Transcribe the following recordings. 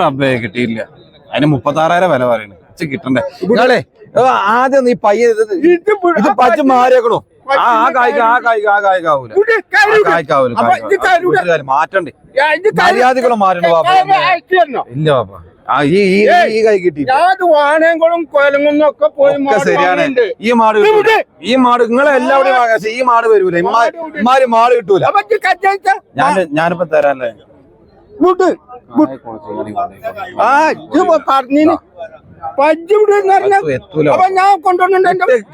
റബ്ബേ കിട്ടിയില്ല. അതിന് 36,000 വില പറയണേ. കിട്ടണ്ടേ നിങ്ങളെ ആദ്യം നീ പയ്യ ഇത് പച്ച മാറിയേക്കണോ? മാറ്റണ്ടേ മര്യാദകളും മാറ്റണ്ട പാപ്പ. ഇല്ല പാപ്പ ഈ കൈ കിട്ടി ശരിയാണ്. ഈ മാട് നിങ്ങളെ എല്ലാവരുടെയും ആകാശം ഈ മാട് വരൂല. ഇമാര് മാട് കിട്ടൂല. ഞാനിപ്പോ തരാല്ലേ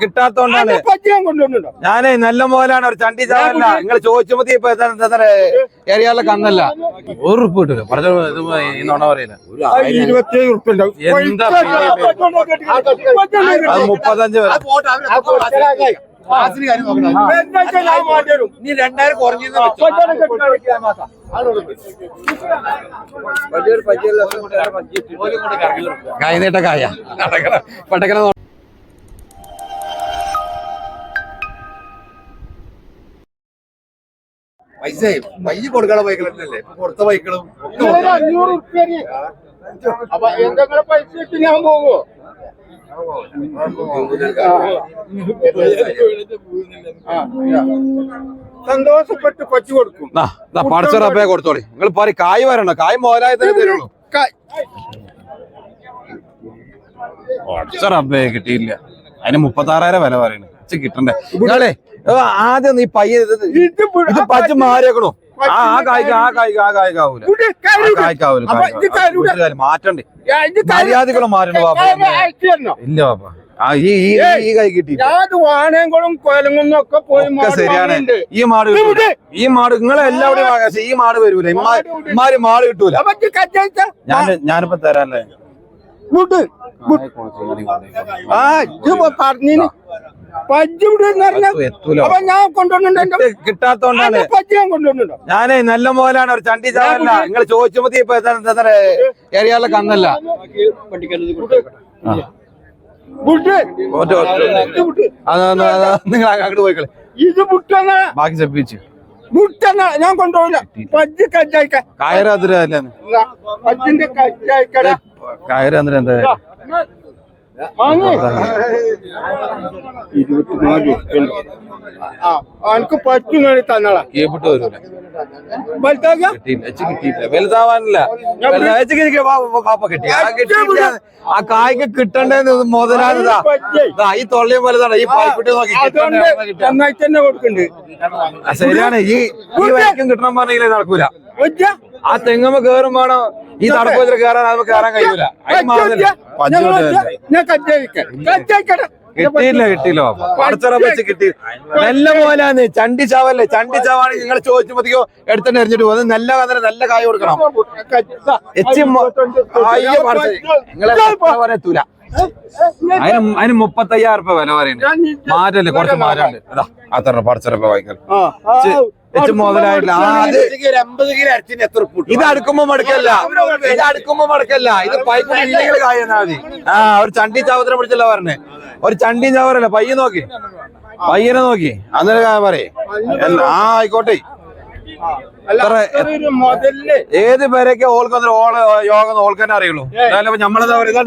കിട്ടാത്തോണ്ടാണ്. ഞാനേ നല്ല മോലാണ്. ഒരു ചണ്ടി ചാവല്ല. നിങ്ങൾ ചോദിച്ചപ്പോ ഇപ്പൊ ഏരിയാലെ കന്നല്ല. 1 ഉറുപ്പ് കിട്ടൂല. പറഞ്ഞ നോണ പറയില്ല. 35 വരെ കൈനീട്ട കായ പട്ടക്കണ പൈസ പയ്യ കൊടുക്കണ ബൈക്കുകളല്ലേ പുറത്തെ ബൈക്കുകളും. അപ്പൊ എന്തെങ്കിലും പൈസ കിട്ടി ഞാൻ പോവോ? സന്തോഷപ്പെട്ട് കൊച്ചു കൊടുക്കും. പടച്ചറപ്പേ കൊടുത്തോളി. നിങ്ങൾ പറ കായ് വരണോ? കായ് മോലായി തന്നെ തരുള്ളൂ. പടച്ചറപ്പേ കിട്ടിയില്ല. അതിന് 36,000 വില പറയണേ. കിട്ടണ്ടേ നിങ്ങളെ ആദ്യം നീ പയ്യ ഇത് പച്ച മാറിയേക്കണോ? മാറ്റണ്ടേ മര്യാദകളും മാറ്റണ്ട പാപ്പ. ഇല്ല പാപ്പ ഈ കൈ കിട്ടി ശരിയാണ്. ഈ മാട് നിങ്ങളെ എല്ലാവരുടെയും ആകാശം ഈ മാട് വരൂല. ഇമാര് മാട് കിട്ടൂല. ഞാനിപ്പോ തരാല്ലേ കിട്ടാത്തോണ്ടാണ്. ഞാനേ നല്ല മോലാണ്. ഒരു ചണ്ടി ചാവല്ല. നിങ്ങൾ ചോദിച്ചപ്പോ ഇപ്പൊ ഏരിയാലെ കന്നല്ല. നിങ്ങൾ അങ്ങോട്ട് പോയിക്കളെ. ഇത് ബാക്കി ചെപ്പിച്ചു ഞാൻ കൊണ്ടുപോകില്ല. കയറ് കയറ് എന്താ 24 എനിക്ക് പറ്റുന്ന തന്നളാ. വലുതാവാനില്ല. ആ കായ്ക്ക് കിട്ടണ്ടേന്ന് മുതലാണിതാ. ഈ തൊള്ളിയും വലുതാണ്. ഈ പൈപ്പിട്ട് നോക്കി നന്നായിട്ട് തന്നെ കൊടുക്കുന്നുണ്ട്. ശരിയാണ്. ഈ വൈക്കും കിട്ടണം പറഞ്ഞെങ്കിലേ നടക്കൂല. ആ തെങ്ങമ്മ കേറും വേണം. ഈ തടപ്പത്തിൽ കയറാൻ നമുക്ക് കയറാൻ കഴിയൂല. കിട്ടിയില്ല പടച്ചറ വെച്ച് കിട്ടി. നല്ല മോലാന്ന്. ചണ്ടി ചാവല്ലേ. ചണ്ടി ചാവാണ്. നിങ്ങൾ ചോദിച്ചപ്പോഴത്തേക്കോ എടുത്തന്നെ എറിഞ്ഞിട്ട് പോകുന്നത്. നല്ല കന്നര നല്ല കായ കൊടുക്കണം. നിങ്ങളെ എത്തൂല. അതിന് 35,000 വില പറയുന്നുണ്ട്. മാറ്റല്ലേ കുറച്ച് മാറ്റമുണ്ട്. അതാ അത്ര പടച്ചറപ്പ വായിക്കൽ മുതലായിട്ടില്ല. ഇത് അടുക്കുമ്പോ മടക്കല്ല. ഇത് പൈപ്പിൽ കായ മതി. ഒരു ചണ്ടി ചാവത്തിനെ പിടിച്ചല്ല പറഞ്ഞേ. ഒരു ചണ്ടിയും ചാവറല്ല. പയ്യെ നോക്കി പയ്യനെ നോക്കി അന്നേരം പറയേ. ആയിക്കോട്ടെ. ഏത് പേരൊക്കെ യോഗം ഓൾക്കന്നെ അറിയുള്ളൂ. നമ്മളെന്താ പറയുക?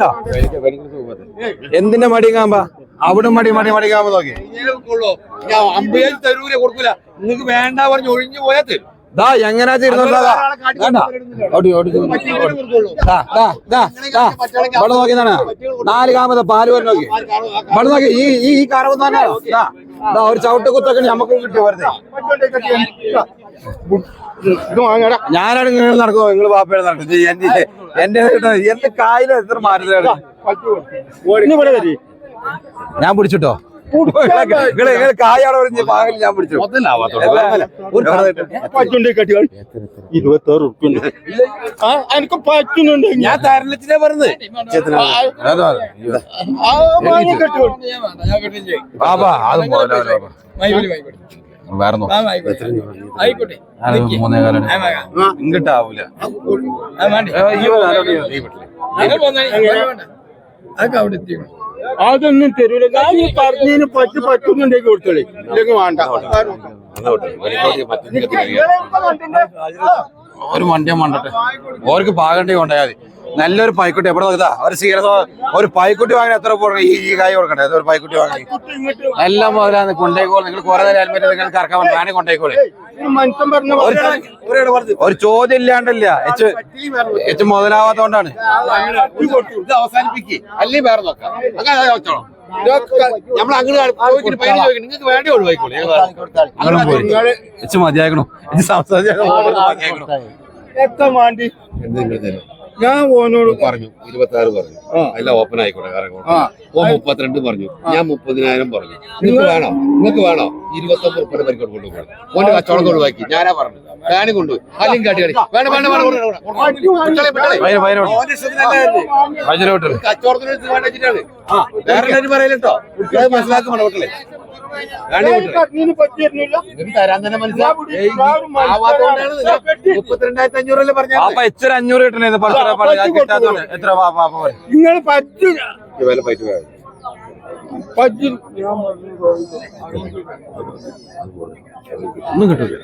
എന്തിന്റെ മടിങ്ങാമ്പ അവിടെ മടിങ്ങാമ്പ നോക്കി തരൂല കൊടുക്കൂല. നിങ്ങക്ക് വേണ്ട പറഞ്ഞ് ഒഴിഞ്ഞു പോയാ തരും. ദാ എങ്ങനാ തരുന്നുണ്ടോ? ഇവിടെ നോക്കിന്നാണ് 4 കാമത പാല് വരെ നോക്കി. ഇവിടെ നോക്കി ഈ കറവ് തന്നെ. ഒരു ചവിട്ട് കുത്തൊക്കെ നമുക്ക് കിട്ടി വെറുതെ. ഞാനാണ് നിങ്ങൾ നടക്കുമോ? നിങ്ങൾ പാപ്പയുടെ നടക്കും. എന്റെ എന്ത് കായിലും എത്ര മാറ്റം. ഞാൻ പിടിച്ചിട്ടോ? കായാണ് പറഞ്ഞ് പാകൽ ഞാൻ പിടിച്ചു. 26 ഉറുപ്പിക എനിക്ക് പറ്റുന്നുണ്ട്. ഞാൻ തരലത്തിനെ പറഞ്ഞത്. ബാബാ അത് വേറെന്നോ ഇങ്ങിട്ടാവൂല. അതൊന്നും തരൂല. ഞാൻ ഈ പറഞ്ഞതിന് പറ്റുന്നുണ്ടെങ്കിൽ കൊടുത്തോളി. ഇല്ലെങ്കിൽ വേണ്ട. ഒരു വണ്ടിയും വേണ്ടട്ടെ ഓർക്ക് പാകണ്ടി കൊണ്ടുപോയാൽ മതി. നല്ലൊരു പൈക്കുട്ടി എവിടെ നോക്കിതാ ഒരു സീരസ ഒരു പൈക്കുട്ടി വാങ്ങാൻ എത്ര കൊടുക്കണം? ഈ കായ് കൊടുക്കണ്ടേ? ഒരു പൈക്കുട്ടി വാങ്ങി എല്ലാം മുതലാണ് കൊണ്ടേക്കോളൂ. നിങ്ങൾ കുറെ നേരം ഹെൽമെറ്റ് നിങ്ങൾ കറക്കാൻ വേണേ കൊണ്ടേക്കോളേ. ഒരു ചോദ്യം ഇല്ലാണ്ടല്ല എച്ച് മുതലാവാത്തോണ്ടാണ്. അവസാനിപ്പിക്കുക അല്ലെങ്കിൽ വേറെ നോക്കാം. നമ്മൾ അങ്ങനെ നിങ്ങൾക്ക് വേണ്ടി ഒഴിവായിക്കോളൂ. അങ്ങനെ പോയി എച്ച് മതിയാക്കണോ? എച്ച് സംസാരിക്കണം. ഞാൻ ഓനോട് പറഞ്ഞു 26 പറഞ്ഞു. എല്ലാം ഓപ്പൺ ആയിക്കോട്ടെ. കാരണം 32 പറഞ്ഞു. ഞാൻ 30,000 പറഞ്ഞു. നിങ്ങൾക്ക് വേണോ? 29 ഉറുപ്പിക പരിക്കോട്ട് കൊണ്ടുപോകണം. ഓന്റെ കച്ചവടം ഒഴിവാക്കി. ഞാനാ പറഞ്ഞു ഞാനും കൊണ്ടുപോയി അല്ലെങ്കിൽ കാട്ടി വേണ്ട കച്ചവടത്തിന് വേണ്ടിട്ടാണ്. വേറെ പറയല്ലോ മനസ്സിലാക്കുമ്പോൾ വീട്ടിലെ തരാൻ തന്നെ മനസ്സിലാവും. 32,500 പറഞ്ഞു. അപ്പൊ എത്ര 500 കിട്ടണേ? എത്ര നിങ്ങൾ പറ്റു വില പറ്റു ഒന്നും കിട്ടൂല.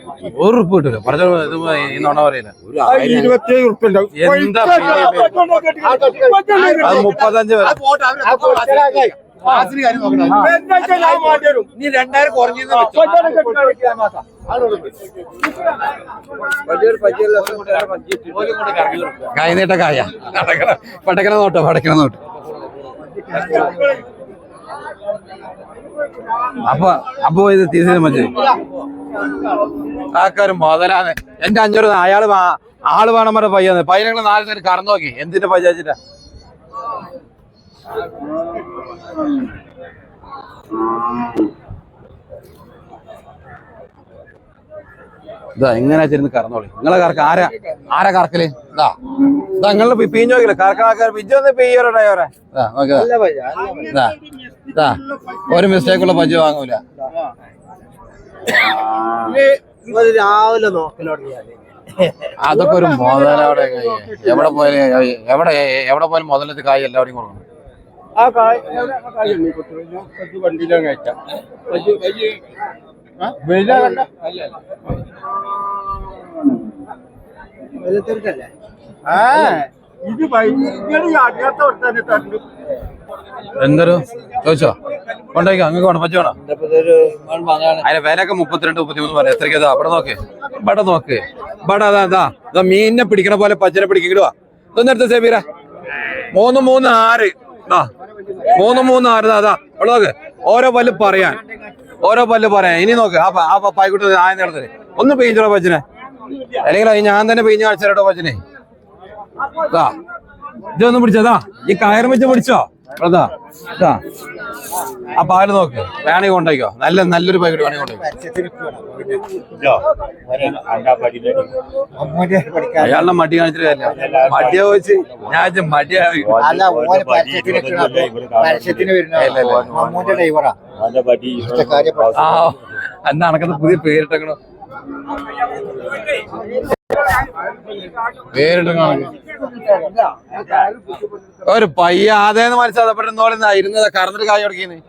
ഒരു ഉറുപ്പ് കിട്ടൂല. പറഞ്ഞ നോണ പറയില്ല. 27 ഉറുപ്പിക എന്താ 35 വരെ നീ 2000 കുറഞ്ഞു. കായ നീട്ട കായ പടക്കണ നോട്ടോ പടക്കണ നോട്ട്. അപ്പൊ ഇത് തീർച്ചയായും മതി. ആക്കാരും മുതലാണ്. എന്റെ 500 ആള് വേണം പറഞ്ഞ പയ്യാന്ന്. പയ്യനങ്ങൾ 4 നേരം കറന്നു നോക്കി. എന്തിന്റെ പയ്യാച്ചിട്ടാ? ഇതാ ഇങ്ങനെ വെച്ചിരുന്ന് കറന്നോളി. നിങ്ങളെ കറക്ക ആരാ കറക്കല്? ഇതാ നിങ്ങള് പീഞ്ഞു നോക്കില്ല. കറക്കണ പിജൊന്ന് പെയ്യോരോ ഡ്രൈവറെ. ഇതാ ഒരു മിസ്റ്റേക്കുള്ള പജ്ജ വാങ്ങൂല. രാവിലെ നോക്കലോടെ അതൊക്കെ ഒരു മുതലോടെ എവിടെ പോയാലും മുതലത്ത് കായ് എല്ലാവരും കൊടുക്കണം. ആ വണ്ടിയിലാണ് കയറ്റാം. ഇത് അറിയാത്ത തന്നെ തന്നു. എന്തൊരു ചോദിച്ചോ? കൊണ്ടേക്കോ അങ്ങ് വേണം പച്ച വേണം. അതിന്റെ വിലയൊക്കെ 32, 33 പറയാം. എത്രയ്ക്ക് ഇവിടെ നോക്ക്. ഇവിടെ അതാ മീനിനെ പിടിക്കണ പോലെ പച്ചനെ പിടിക്കിടുവാ. ഇതൊന്നെടുത്ത സേബീര 3, 3, 6 ആ 3, 3, 6 അതാ ഇവിടെ നോക്ക്. ഓരോ പല്ല് പറയാൻ. ഇനി നോക്ക് ആ പായ്ക്കുട്ടി ആയ നേരത്തിന് ഒന്ന് പെയിഞ്ചോളോ പച്ചനെ. അല്ലെങ്കിൽ ഞാൻ തന്നെ പെയിഞ്ഞ് കാണിച്ചോ പച്ചനെ. ഇതൊന്നും പിടിച്ചതാ ഈ കയറും വെച്ച് പിടിച്ചോ. അതാ ആ പാല് നോക്ക്. വേണമെങ്കിൽ കൊണ്ടോയ്ക്കോ. നല്ലൊരു പായ്ക്കറ്റ് വേണമെങ്കിൽ കൊണ്ടോയ്ക്കോ. അയാളുടെ മടി കാണിച്ചിട്ട് മടിയാ വെച്ച് ഞാൻ മടിയായി. ആ എന്നാ അനക്കത് പുതിയ പേരിട്ടേക്കണോ? ഒരു പയ്യ അതേന്ന് മനസ്സിലാക്കപ്പെട്ടെന്നോളെ ഇരുന്നത് കറന്നിട്ട് കായ് കൊടുക്കുന്നത്.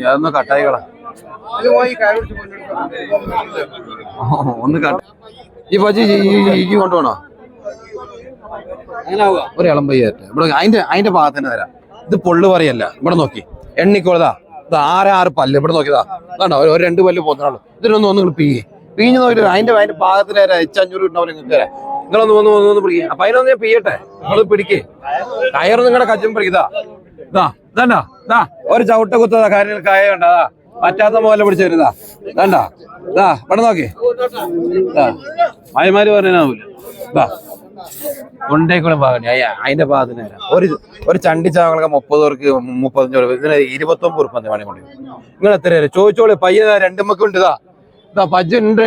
അതൊന്ന് കട്ടായിക്കളാ. ഒന്ന് കട്ട ഈ പച്ചി ഈ കൊണ്ടുപോണോ? ഒരു ഇളം പയ്യായിട്ട് ഇവിടെ അതിന്റെ ഭാഗത്ത് തന്നെ തരാം. ഇത് പൊള്ളു പറയല്ല. ഇവിടെ നോക്കി എണ്ണിക്കോളതാ. ഇത് 6 പല്ല് ഇവിടെ നോക്കിയതാ. അതാണോ ഒരു 2 പല്ല് പോത്തുള്ളൂ. ഇതിനൊന്ന് പീഞ്ഞ് നോക്കിട്ട് അതിന്റെ ഭാഗത്തിന് തരാം. 500 കിട്ടുന്ന പോലെ നിങ്ങൾക്ക് തരാം. നിങ്ങളൊന്ന് പിടിക്കുക. അപ്പൊ അതിനൊന്ന് ഞാൻ പിയ്യട്ടെ. നിങ്ങൾ പിടിക്കേ കയറ് നിങ്ങളുടെ കച്ചും പിടിക്കതാ. ഇതാ ഒരു ചവിട്ട കുത്തതാ. കാര്യങ്ങൾ കായ കണ്ടതാ. പറ്റാത്ത പോലെ പിടിച്ചു വരുന്നതാ. വേണ്ടാ ഇവിടെ നോക്കി. മയമാര് പറഞ്ഞാവൂല. കൊണ്ടേക്കൂടെ ഭാഗം അതിന്റെ ഭാഗത്തിന് തരാം. ഒരു ചണ്ടി ചാവങ്ങളൊക്കെ 30 35 ഇതിന് 29 ഉറുപ്പ പണി കൊണ്ട്. നിങ്ങൾ എത്ര തരാം ചോദിച്ചോളൂ. പയ്യ 2 മക്ക ഉണ്ട്. ഇതാ പജ്ജ ഉണ്ട്.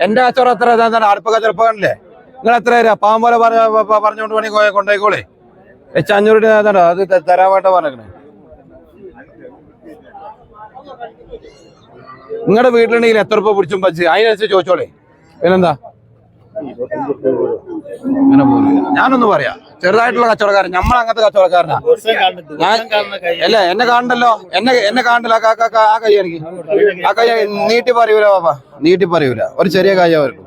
എന്റെ കച്ചവടം എത്ര അടുപ്പ കച്ചവടം കാണില്ലേ? നിങ്ങൾ എത്ര തരാം? പാവം പോലെ പറഞ്ഞോണ്ട് പണി കൊണ്ടേക്കോളേ. 500 രൂപ അത് തരാൻ വേണ്ട പറഞ്ഞേ. നിങ്ങളുടെ വീട്ടിലുണ്ടെങ്കിൽ എത്ര രൂപ പിടിച്ചും പച്ച് അതിനനുസരിച്ച് ചോദിച്ചോളേ. പിന്നെന്താ അങ്ങനെ പോലും ഞാനൊന്ന് പറയാ, ചെറുതായിട്ടുള്ള കച്ചവടക്കാരൻ, നമ്മളങ്ങനത്തെ കച്ചവടക്കാരനാ. ഞാൻ അല്ല, എന്നെ കാണണ്ടല്ലോ, എന്നെ കാണണ്ടല്ലോ. ആ കൈ എനിക്ക് ആ കൈ നീട്ടി പറയൂല പാപ്പ, നീട്ടി പറയൂല. ഒരു ചെറിയ കൈ അവർക്ക്.